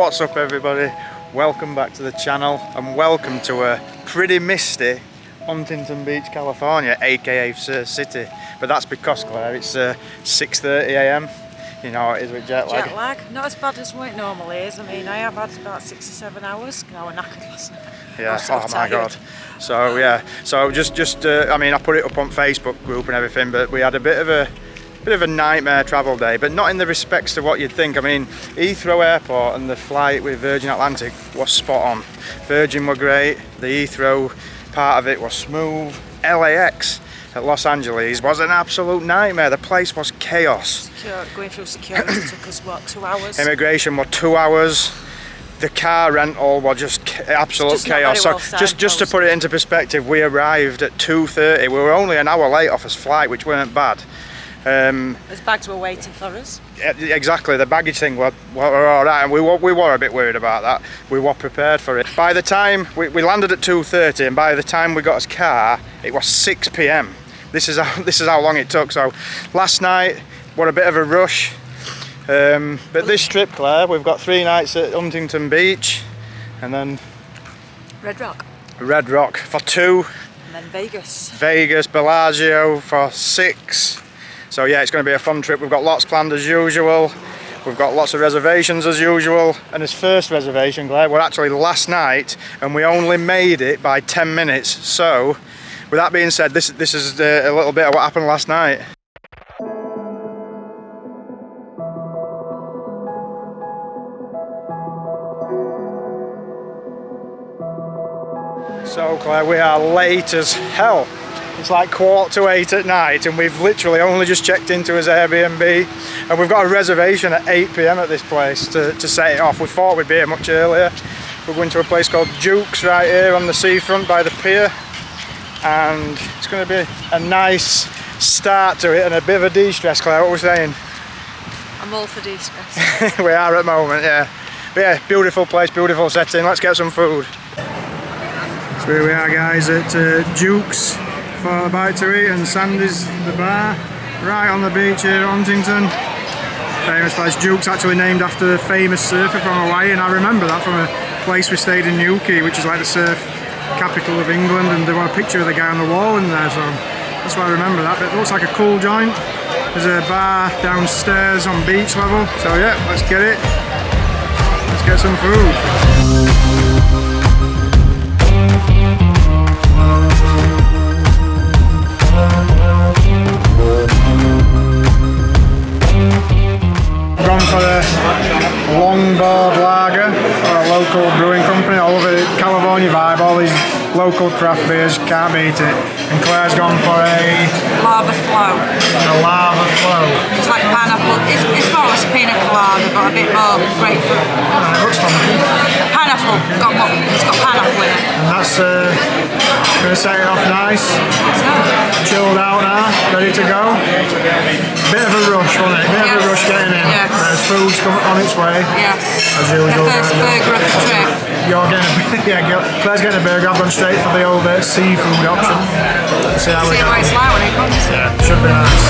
What's up everybody? Welcome back to the channel and welcome to a pretty misty Huntington Beach, California, aka Surf City. But that's because, Claire, it's 6:30 AM. You know how it is with jet lag. Jet lag? Not as bad as what it normally is. I mean, I have had about 6 or 7 hours. I was knackered last night. Yeah, so oh tired. my god. So yeah, so just I mean, I put it up on Facebook group and everything, but we had a bit of a nightmare travel day, but not in the respects to what you'd think. I mean, Heathrow Airport and the flight with Virgin Atlantic was spot on. Virgin were great, the Heathrow part of it was smooth. LAX at Los Angeles was an absolute nightmare. The place was chaos. Going through security took us, what, 2 hours? Immigration was 2 hours. The car rental was just absolute chaos. So just to put it into perspective, we arrived at 2:30. We were only an hour late off his flight, which weren't bad. His bags were waiting for us. Exactly, the baggage thing were all right, and we were a bit worried about that. We were prepared for it. By the time we landed at 2:30, and by the time we got his car, it was 6 PM. This is how long it took. So last night were a bit of a rush, but this trip, Claire, we've got 3 nights at Huntington Beach, and then Red Rock for 2, and then Vegas, Bellagio for 6. So yeah, it's going to be a fun trip. We've got lots planned as usual. We've got lots of reservations as usual. And his first reservation, Claire, were actually last night, and we only made it by 10 minutes. So, with that being said, this is a little bit of what happened last night. So Claire, we are late as hell. It's like 7:45 at night, and we've literally only just checked into his Airbnb, and we've got a reservation at 8 PM at this place to set it off. We thought we'd be here much earlier. We're going to a place called Duke's right here on the seafront by the pier, and it's going to be a nice start to it and a bit of a de-stress. Claire, what are we saying? I'm all for de-stress. We are at the moment, yeah. But yeah, beautiful place, beautiful setting. Let's get some food. So here we are, guys, at Duke's for a bite to eat, and Sandy's the bar right on the beach here at Huntington. Famous place. Duke's actually named after the famous surfer from Hawaii, and I remember that from a place we stayed in Nicky, which is like the surf capital of England, and they want a picture of the guy on the wall in there, so that's why I remember that. But it looks like a cool joint. There's a bar downstairs on beach level, so yeah, let's get it. Let's get some food. For a longboard lager for a local brewing company. All over the California vibe, all these local craft beers, can't beat it. And Claire's gone for a lava flow. It's like pineapple. It's more or less pina colada, but a bit more grapefruit. It looks funky. Pineapple. It's got pineapple in it. And that's going to set it off nice. Chilled out now, ready to go. Bit of a rush, wasn't it? Bit of a rush getting in. Yes. There's food's coming on its way. Yes. As usual. The first burger of the trip. You're getting Claire's getting a burger. I've gone straight for the old seafood option. See how what it's like when it comes. Yeah, should be nice.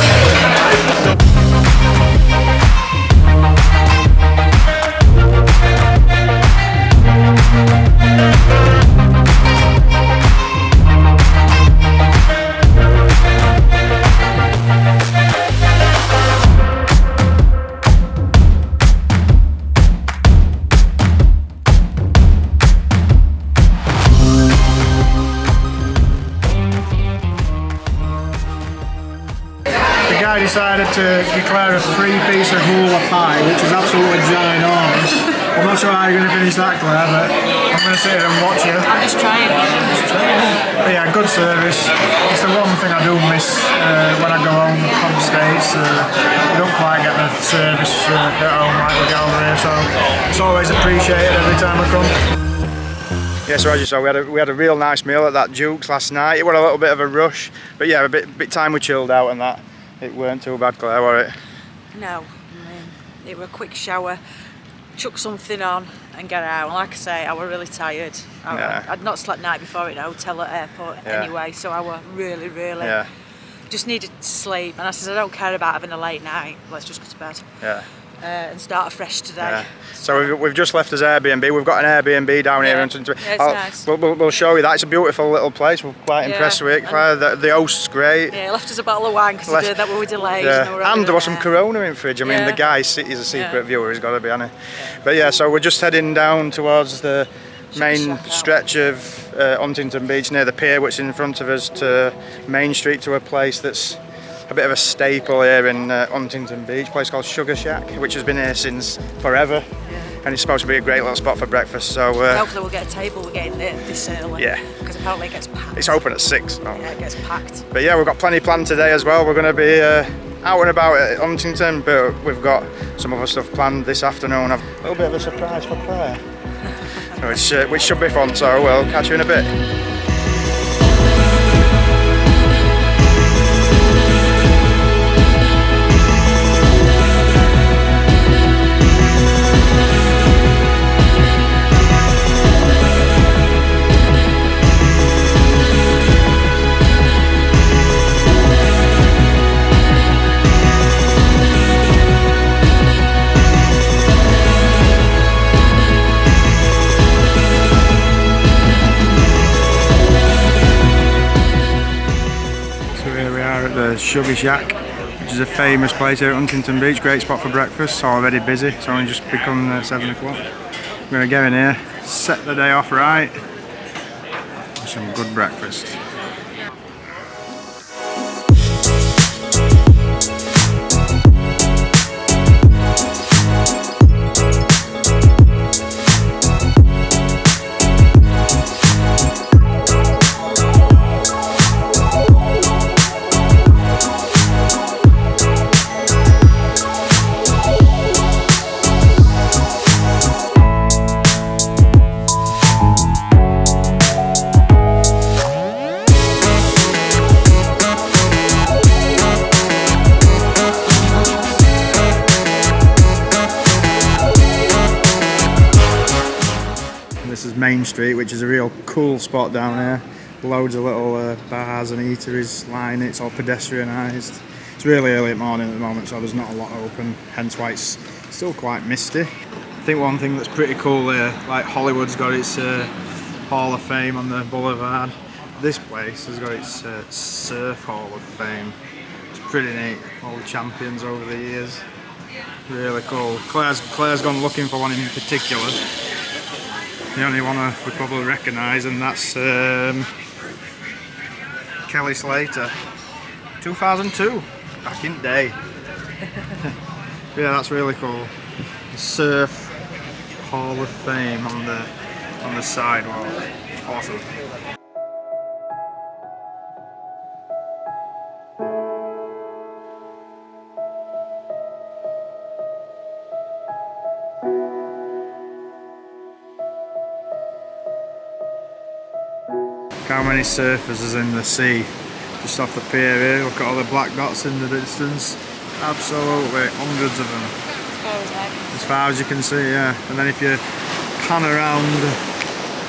I decided to declare a free piece of hula pie, which is absolutely ginormous. I'm not sure how you're going to finish that, Claire, but I'm going to sit here and watch you. I'm just trying. But yeah, good service. It's the one thing I do miss when I go home from the States. I don't quite get the service at home like we get over here, so it's always appreciated every time I come. Yeah, so as you saw, we had a real nice meal at that Duke's last night. It was a little bit of a rush, but yeah, a bit time we chilled out and that. It weren't too bad, Claire, were it? No, it was a quick shower, chuck something on and get out. And like I say, I was really tired. I'd not slept night before in a hotel at airport anyway, so I was really just needed to sleep. And I said, I don't care about having a late night, let's just go to bed. Yeah. and start afresh today. Yeah. So we've just left as Airbnb. We've got an Airbnb down here in Huntington. Yeah, it's nice. We'll show you that. It's a beautiful little place. We're quite impressed with it. The host's great. Yeah, he left us a bottle of wine because he did that we were delayed. Yeah. And there was some Corona in the fridge. I mean, the guy is a secret viewer. He's got to be on it. But yeah, so we're just heading down towards the main stretch of Huntington Beach near the pier, which is in front of us, to Main Street, to a place that's a bit of a staple here in Huntington Beach, a place called Sugar Shack, which has been here since forever, and it's supposed to be a great little spot for breakfast. So hopefully we'll get a table. We're getting there this early. Yeah, because apparently it gets packed. It's open at 6. Yeah, it gets packed. But yeah, we've got plenty planned today as well. We're going to be out and about at Huntington, but we've got some other stuff planned this afternoon. A little bit of a surprise for Claire, which should be fun. So we'll catch you in a bit. Sugar Shack, which is a famous place here at Huntington Beach, great spot for breakfast. It's already busy, it's only just become 7 o'clock. We're going to go in here, set the day off right, with some good breakfast. This is Main Street, which is a real cool spot down here. Loads of little bars and eateries line it. It's all pedestrianised. It's really early morning at the moment, so there's not a lot open, hence why it's still quite misty. I think one thing that's pretty cool here, like Hollywood's got its Hall of Fame on the boulevard. This place has got its Surf Hall of Fame. It's pretty neat, all the champions over the years. Really cool. Claire's gone looking for one in particular. The only one we probably recognise, and that's Kelly Slater, 2002, back in day. Yeah, that's really cool. The Surf Hall of Fame on the sidewalk. Awesome. How many surfers is in the sea just off the pier here? Look at all the black dots in the distance. Absolutely hundreds of them, as far as you can see. Yeah, and then if you pan around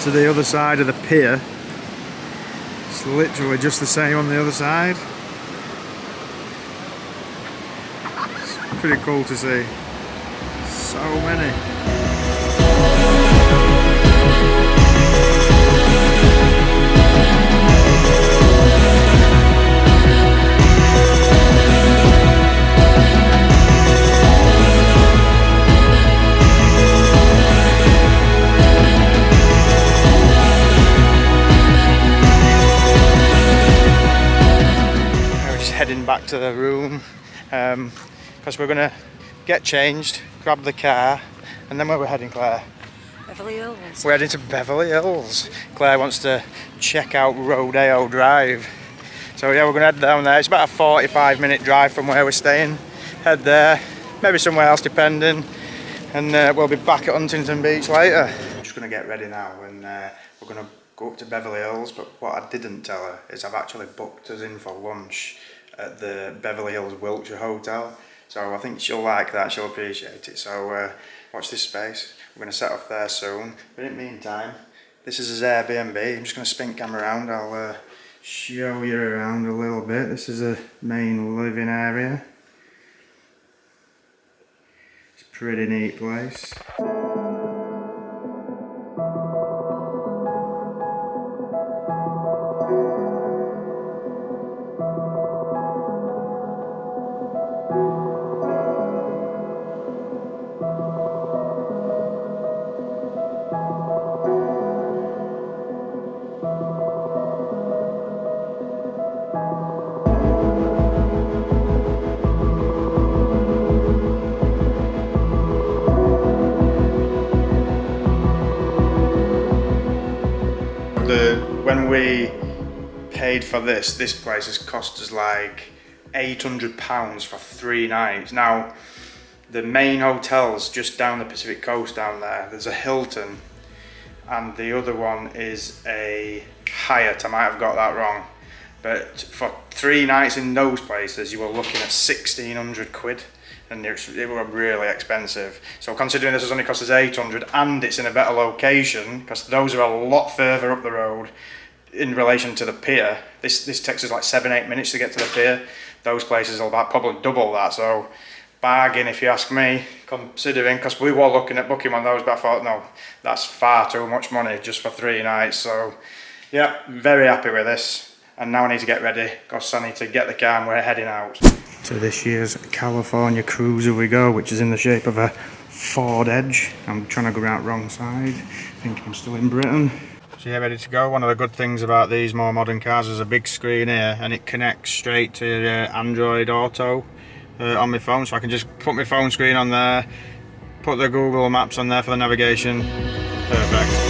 to the other side of the pier, it's literally just the same on the other side. It's pretty cool to see. So many. Heading back to the room because we're going to get changed, grab the car, and then where we're heading, Claire? Beverly Hills. We're heading to Beverly Hills. Claire wants to check out Rodeo Drive. So yeah, we're going to head down there. It's about a 45-minute drive from where we're staying. Head there, maybe somewhere else depending, and we'll be back at Huntington Beach later. I'm just going to get ready now, and we're going to go up to Beverly Hills, but what I didn't tell her is I've actually booked us in for lunch at the Beverly Hills Wiltshire Hotel, so I think she'll like that, she'll appreciate it. So watch this space, we're going to set off there soon. But in the meantime, this is his Airbnb. I'm just going to spin camera around, I'll show you around a little bit. This is a main living area. It's Pretty neat place. When we paid for this place has cost us like £800 for 3 nights. Now, the main hotels just down the Pacific coast down there's a Hilton, and the other one is a Hyatt. I might have got that wrong, but for 3 nights in those places you were looking at 1,600 quid, and they were really expensive. So considering this has only cost us 800 and it's in a better location, because those are a lot further up the road in relation to the pier. This takes us like 7-8 minutes to get to the pier. Those places are about probably double that, so bargain if you ask me, considering, because we were looking at booking one of those, but I thought no, that's far too much money just for 3 nights. So yeah, very happy with this, and now I need to get ready because I need to get the car and we're heading out. To this year's California cruiser we go, which is in the shape of a Ford Edge. I'm trying to go out wrong side, I think I'm still in Britain. So yeah, ready to go. One of the good things about these more modern cars is a big screen here, and it connects straight to Android Auto on my phone, so I can just put my phone screen on there, put the Google Maps on there for the navigation. Perfect.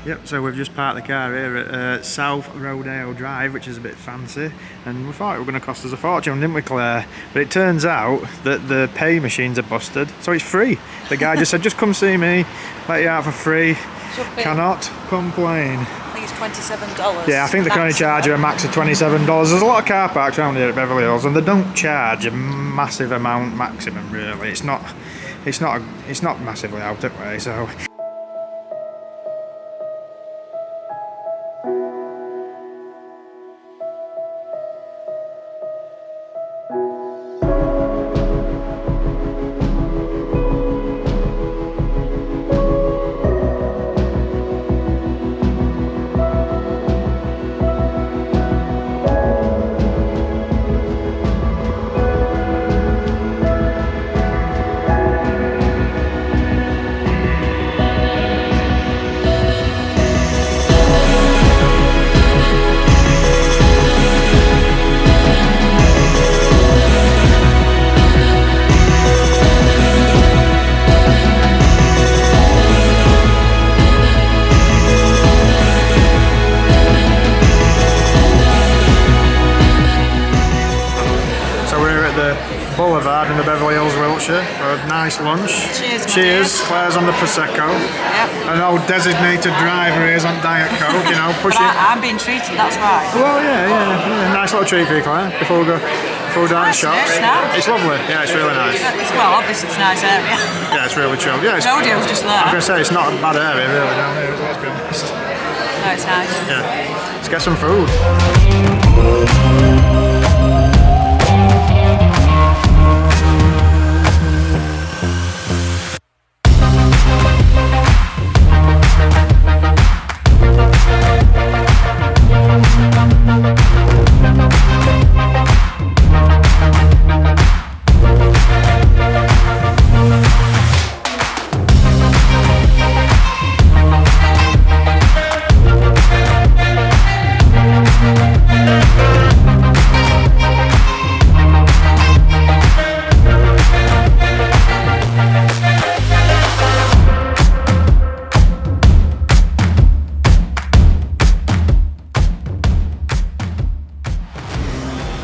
Yep, so we've just parked the car here at South Rodeo Drive, which is a bit fancy, and we thought it was going to cost us a fortune, didn't we, Claire? But it turns out that the pay machines are busted, so it's free. The guy just said, just come see me, let you out for free. Cannot complain. I think it's $27. Yeah, I think they can only charge you a max of $27. There's a lot of car parks around here at Beverly Hills, and they don't charge a massive amount maximum, really. It's not massively out of way, so. Boulevard in the Beverly Hills, Wiltshire, for a nice lunch. Cheers. Cheers. Claire's on the Prosecco. Yep. An old designated driver is on Diet Coke, you know, pushing. I'm being treated, that's why. Well, yeah. Nice little treat for you, Claire, before we go down to the shops. It's nice. It's lovely. Yeah, it's really nice. Well, obviously it's a nice area. Yeah, it's really chilled. Yeah, Rodeo's just there. I'm going to say, it's not a bad area, really, down here. Let's be honest. No, it's nice. Yeah. Let's get some food.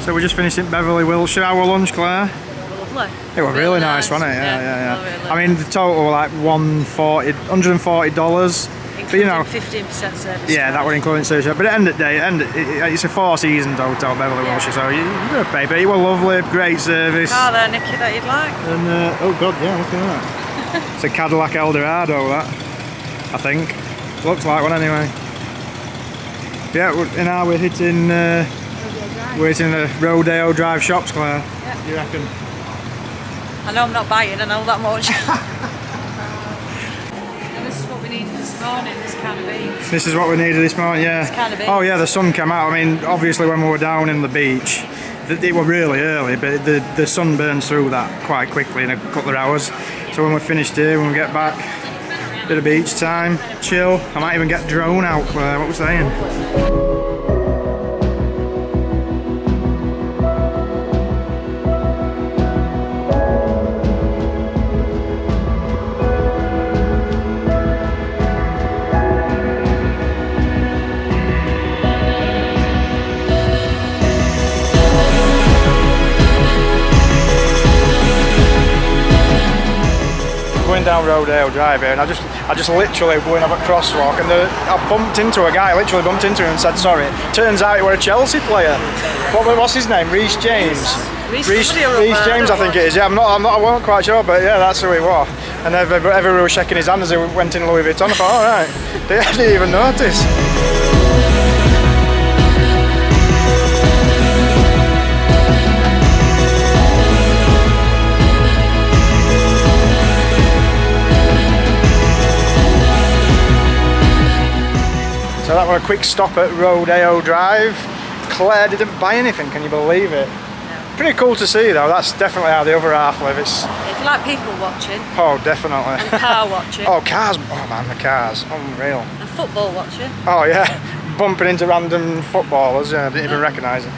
So we just finished in Beverly, Wiltshire. Our lunch, Claire? lovely. It was really nice, wasn't it? Yeah. Really. I mean, the total were like $140. But you know, 15% service. yeah, that would include service. But at the end of the day, it's a Four Seasons hotel, Beverly, Wilshire. So you're gonna pay. But it was lovely, great service. Car there, Nicky, that you'd like. And oh god, yeah, look at that. It's a Cadillac Eldorado, that. I think. Looks like one anyway. Yeah, we're hitting the Rodeo Drive shops, Claire. Yeah. You reckon? I know I'm not buying, I know that much. And this is what we needed this morning, this can of beans. This is what we needed this morning, yeah. This can of beans. Oh yeah, the sun came out. I mean, obviously when we were down in the beach, it was really early, but the sun burns through that quite quickly in a couple of hours. So when we're finished here, when we get back, bit of beach time, chill. I might even get drone out, Claire. What we're saying? Going down Rodeo Drive here, and I just literally going up a crosswalk, and I bumped into a guy. I literally bumped into him and said sorry. Turns out he was a Chelsea player. What's his name? Reece James. Reece James, I think it is. Yeah, I wasn't quite sure, but yeah, that's who he was. And everyone was shaking his hand as he went in Louis Vuitton. I thought, all right, I didn't even notice. So that was a quick stop at Rodeo Drive. Claire didn't buy anything, can you believe it? No. Pretty cool to see though, that's definitely how the other half live. If you like people watching. Oh, definitely. And car watching. Oh, cars, oh man, the cars, unreal. And football watching. Oh yeah, bumping into random footballers, yeah, I didn't even recognise them.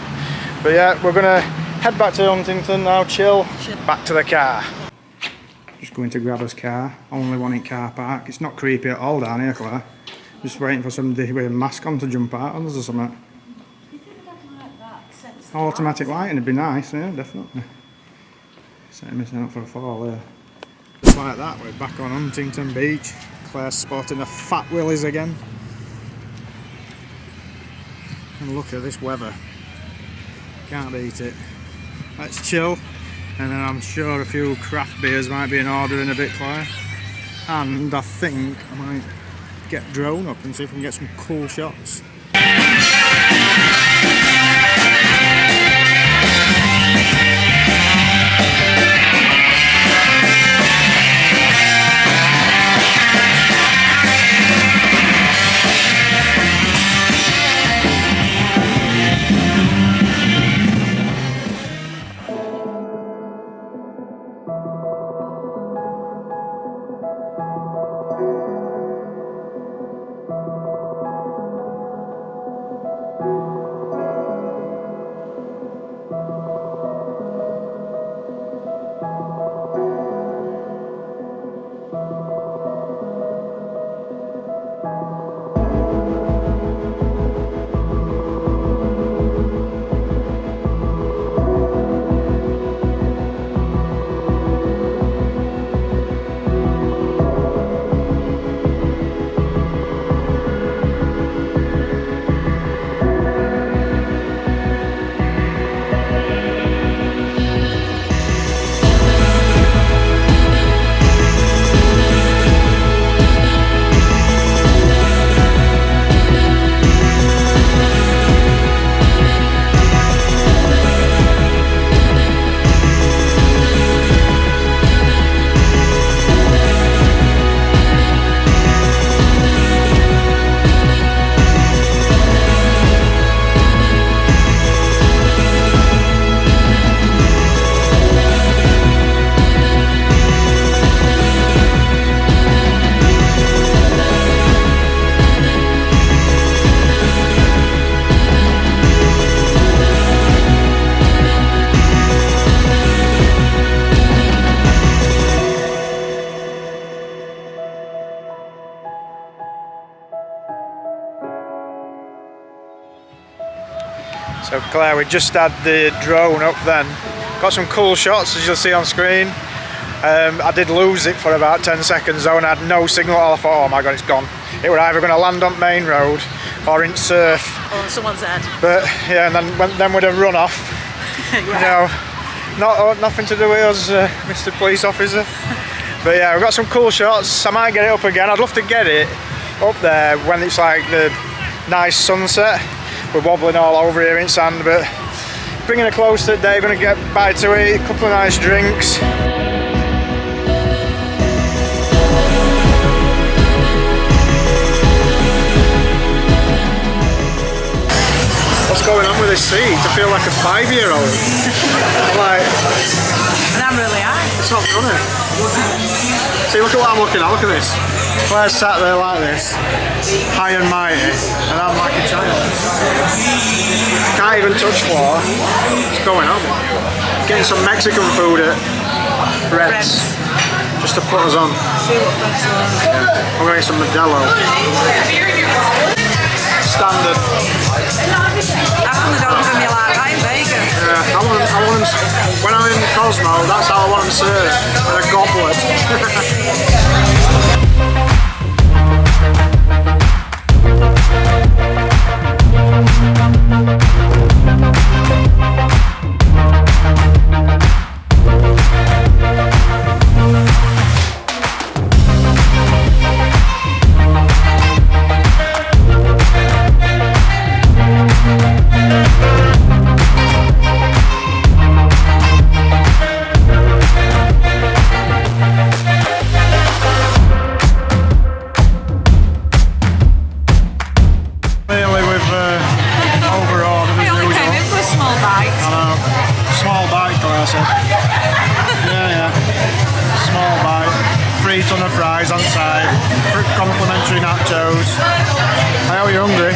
But yeah, we're gonna head back to Huntington now, chill. Back to the car. Just going to grab us car, only one in car park. It's not creepy at all down here, Claire. Just waiting for somebody with a mask on to jump out on us or something. Automatic lighting would be nice, yeah, definitely. Setting me up for a fall, yeah. Just like that, we're back on Huntington Beach. Claire's spotting the fat willies again. And look at this weather. Can't beat it. Let's chill, and then I'm sure a few craft beers might be in order in a bit, Claire. And I think I might get drone up and see if we can get some cool shots. So Claire, we just had the drone up then, Got some cool shots, as you'll see on screen. I did lose it for about 10 seconds though, and I had no signal. I thought, oh my god, it's gone. It were either going to land on main road or in surf. Or on someone's head. But yeah, and then we'd have run off. Yeah. You know, nothing to do with us, Mr. Police Officer. But yeah, we've got some cool shots. I might get it up again. I'd love to get it up there when it's like the nice sunset. We're wobbling all over here in sand, but bringing it close to the day, going to get by to eat, a couple of nice drinks. What's going on with this seat? I feel like a 5-year-old. And I'm really high. It's not funny. See, look at what I'm looking at. Look at this. Claire's sat there like this, high and mighty, and I'm like a child. Can't even touch floor. What's going on? Getting some Mexican food at Red's, just to put us on. See what Fred's like. I'm going to get some Modelo. Standard. How come they don't give me like that in Vegas? Yeah, I want them, when I'm in Cosmo, that's how I want them served, in a goblet. Ton of fries on side, complimentary nachos. I know you're hungry.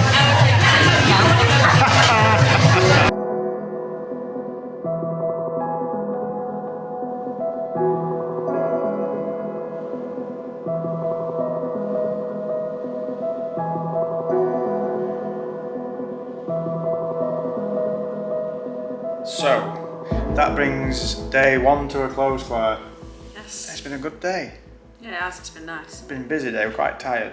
So, that brings day 1 to a close, Claire. Yes. It's been a good day. Yeah, it has. It's been nice. It's been a busy day, we're quite tired.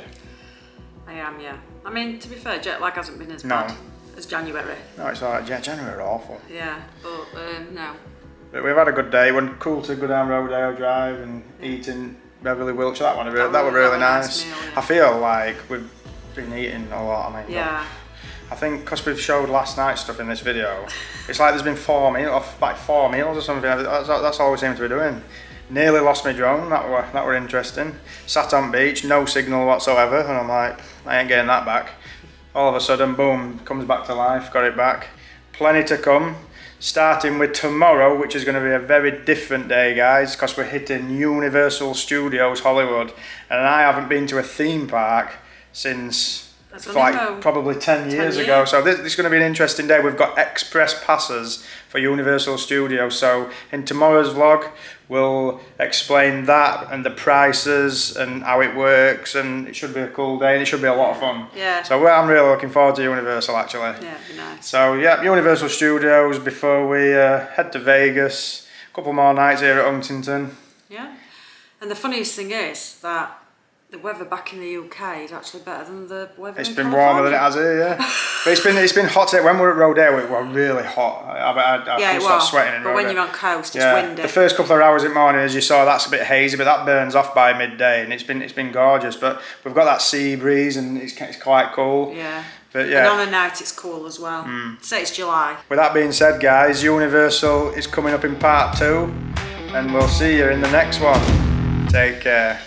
I am, yeah. I mean, to be fair, jet lag hasn't been as bad as January. No, it's alright. Yeah, January are awful. Yeah, but no. But we've had a good day. It went cool to go down Rodeo Drive and eat in Beverly, Wiltshire. That was really nice. Meal, yeah. I feel like we've been eating a lot. I mean, yeah. I think because we've showed last night's stuff in this video, it's like there's been 4 meals or something. That's all we seem to be doing. Nearly lost my drone, that were interesting. Sat on beach, no signal whatsoever, and I'm like, I ain't getting that back. All of a sudden, boom, comes back to life, got it back. Plenty to come, starting with tomorrow, which is going to be a very different day, guys, because we're hitting Universal Studios Hollywood, and I haven't been to a theme park since probably 10 years ago. So this is going to be an interesting day. We've got express passes for Universal Studios. So in tomorrow's vlog, we'll explain that and the prices and how it works, and it should be a cool day and it should be a lot of fun. Yeah. So I'm really looking forward to Universal actually. Yeah, it'd be nice. So yeah, Universal Studios before we head to Vegas. A couple more nights here at Huntington. Yeah. And the funniest thing is that the weather back in the UK is actually better than the weather It's in been California. warmer than it has here, yeah. But it's been hot today. When we were at Rodeo, it was really hot. I yeah, it start was. sweating in But Rodeo. when you're on coast, it's yeah. windy. The first couple of hours in the morning, as you saw, that's a bit hazy, but that burns off by midday, and it's been gorgeous. But we've got that sea breeze, and it's quite cool. Yeah. But yeah. And on a night, it's cool as well. Say it's July. With that being said, guys, Universal is coming up in part 2, and we'll see you in the next one. Take care.